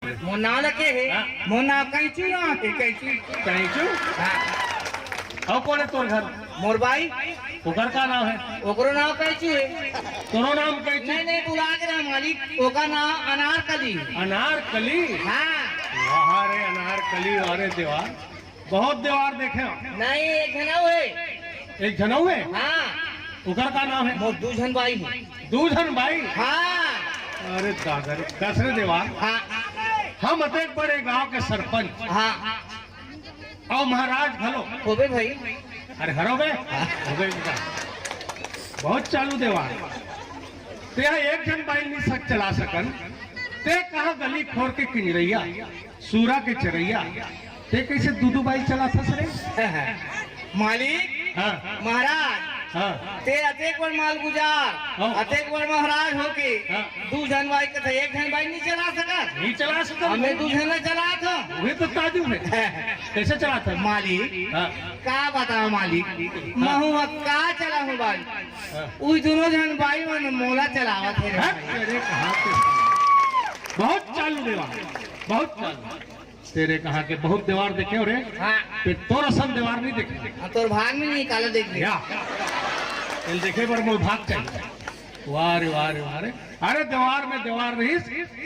मोर नाम लगे है मोर नाम कैचू ना है कैचू कैचू हाँ और कौन है तोर घर मोर भाई ओकर का नाम है ओकरो नाम कैचू है तोरो नाम कैचू नहीं नहीं बुला के ना मालिक ओका नाम अनारकली अनारकली हाँ वाह रे अनारकली अरे देवार बहुत देवार देखे हो। नहीं एक जनऊ है एक जनऊ है हाँ ओकर का नाम है मोर दूजन भाई है दूधन भाई हाँ अरे दादा रे कसरे देवार हाँ हम अतेक बड़े गांव के सरपंच हाँ और महाराज घलो होबे भाई अरे हरो बे हो गए बेटा बहुत चालू देवार ते एक जन बाई नहीं सक चला सकन ते कहा गली खोर के किंजरैया सूरा के चरैया ते कैसे दूधू बाई चला था सरे मालिक हाँ महाराज हाँ ते अतेक बड़ माल गुजार हाँ। अतेक बड़ महाराज होके हाँ। दू जन भाई के थे एक जन भाई नहीं चला सका नहीं चला सकन हमें दू जन चला था वही तो ताजुब है कैसे चला था मालिक हाँ का बताओ मालिक महू का चला हूँ भाई हाँ। उस दोनों जन भाई मन मोला चलावत है रे हाँ, भाई। तेरे कहा के बहुत चालू देवार बहुत चालू तेरे कहा के बहुत देवार देखे हो रे हाँ फिर तोर असन देवार नहीं देखे हाँ, तोर भाग में नहीं काला देख लिया या तेल देखे पर मोल भाग चाहिए वाह रे वाह रे वाह रे अरे देवार में देवार नहीं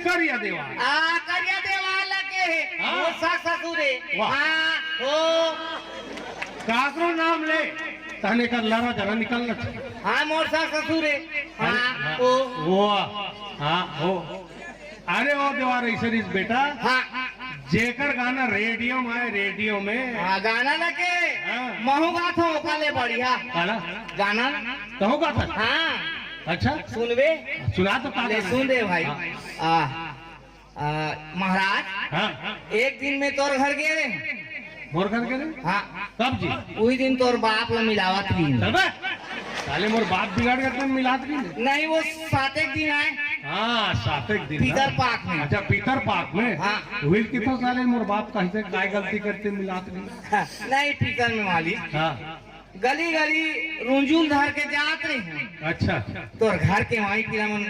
करिया देवार करिया देवार लगे है हाँ। वो सास ससुर है वाह। हाँ हो काकरो नाम ले तहने का लारा जरा निकलना चाहिए हाँ मोर सास ससुर है हाँ हो वो हाँ हो अरे वो देवार ऐसे नहीं बेटा हाँ जेकर गाना रेडियो में आए रेडियो में हाँ गाना लगे हाँ। महू गाथ हो काले बढ़िया गाना गाना कहो का था हाँ अच्छा सुनबे सुना तो ले का सुन दे भाई हाँ। महाराज हाँ एक दिन में तोर घर गए रे मोर घर के रे हाँ कब जी वही दिन तोर बाप ला मिलावत भी चल बे साले मोर बाप बिगाड़ के तुम मिलात नहीं नहीं वो 7 दिन आए हाँ 7 दिन पीतर पाक में अच्छा पीतर पाक में हाँ। हुई की तो साले मोर बाप कहीं से काय गलती करते मिलात नहीं नहीं पीतर में मालिक हाँ गली गली रुंझुल धर के जात रहे हैं अच्छा तोर घर के माई पीरा मन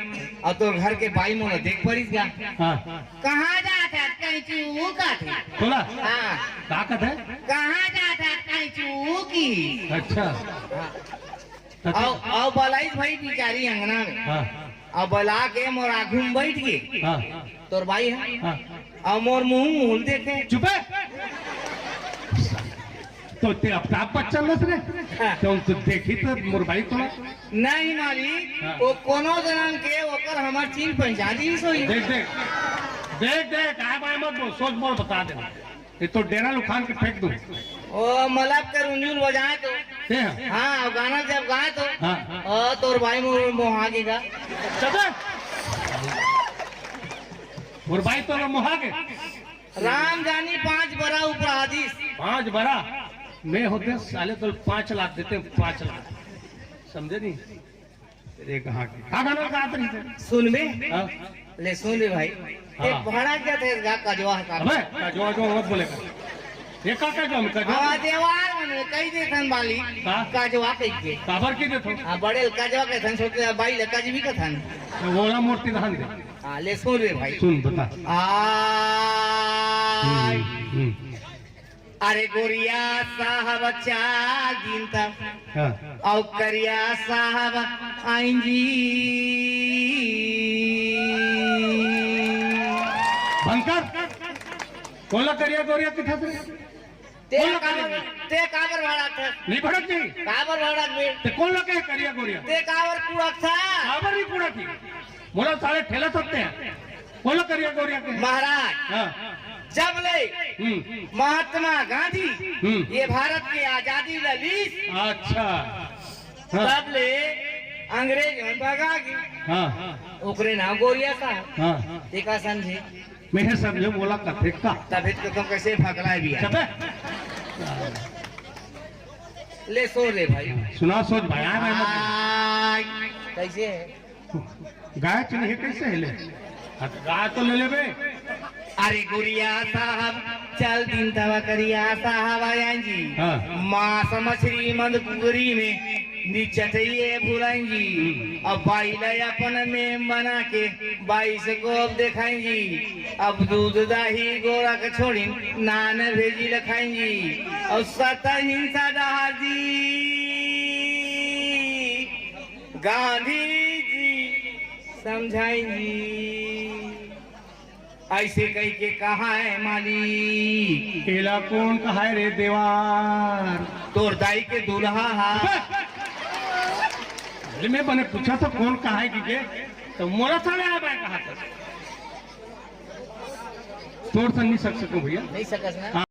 और तोर घर के बाई मोला देख पड़ीस गा हाँ कहाँ जात है कहीं चू का थे बोला हाँ ताकत है कहाँ जात है कहीं चू की अच्छा और बलाई भाई बिचारी अंगना में हाँ और बला के मोर आघू में बैठ गए हाँ तोर भाई है हाँ और मोर मुंह मुहल देखे चुप है तो ते अपताप बच्चा लस रे तो देखी तो मोर भाई तो नहीं मालिक हाँ। वो कोनो जन के ओकर हमार चीन पहचान दी सोई देख देख देख देख आए बाय मत बोल सोच मोर बता दे ये तो डेरा लुखान के फेंक दूं ओ मलब के रुंझुल बजाए तो ते हैं? हाँ और गाना जब गाए तो हाँ। तोर भाई मोह आगेगा चल मोर भाई तो मोहा के राम जानी 5 बरा ऊपर आदिश 5 बरा मैं होते साले तो 5 लाख देते 5 लाख समझे नहीं तेरे कहा गाना गात नहीं थे सुन बे हाँ? ले सुन ले भाई ये हाँ। भाड़ा क्या थे गा कजवा का अबे जो जो मत बोलेगा ये का जो हम कजवा हाँ देवार मन कई दे थन बाली हाँ। कजवा कई के काबर की दे तो हाँ बड़े कजवा के थन सोचे बाई ले कजवी का थन वोला मूर्ति दहन दे हाँ ले सुन रे भाई सुन बता आय हम्म। अरे गोरिया साहब चार दिन तक हाँ और करिया साहब आइन जी बनकर कोला करिया गोरिया किथा से ते काबर भाड़ा था नहीं भड़क नहीं काबर भाड़ा बे ते कौन लगे है करिया गोरिया ते काबर कुड़क था काबर नहीं पूरा थी बोला साले ठेला सकते हैं कोला करिया गोरिया के महाराज हाँ जब ले महात्मा गांधी हम्म। ये भारत की आजादी ललीस अच्छा हाँ तब ले अंग्रेज मन भगा के हाँ ओकरे नाम गोरिया साहब हाँ देखा समझे मैं समझे बोला कथे का तभी तो तुम कैसे भगलाए भी चपे ले सो ले भाई सुना सोच भाई आय, कैसे है गाय चलिए कैसे है ले गाय तो ले ले बे अरे गुरिया साहब चल दिन तवा करिया साहब आया जी हाँ। मांस मछली मंदपुरी में निचटइए भुलाएंगी अब बाई लाई अपन में बना के बाई से को अब दिखाएंगी अब दूध दाही गोरा के छोड़ी नान भेजी लखाएंगी और सत हिंसा डहाजी गांधी जी समझाएंगी ऐसे कही के कहा है माली केला कौन कहा है रे देवार तोर दाई के दूल्हा हा अरे मैं मैंने पूछा था कौन कहा है कि तो मोरा सामने आ मैं कहा था तोड़ सन नहीं सक सकूं भैया नहीं सकस ना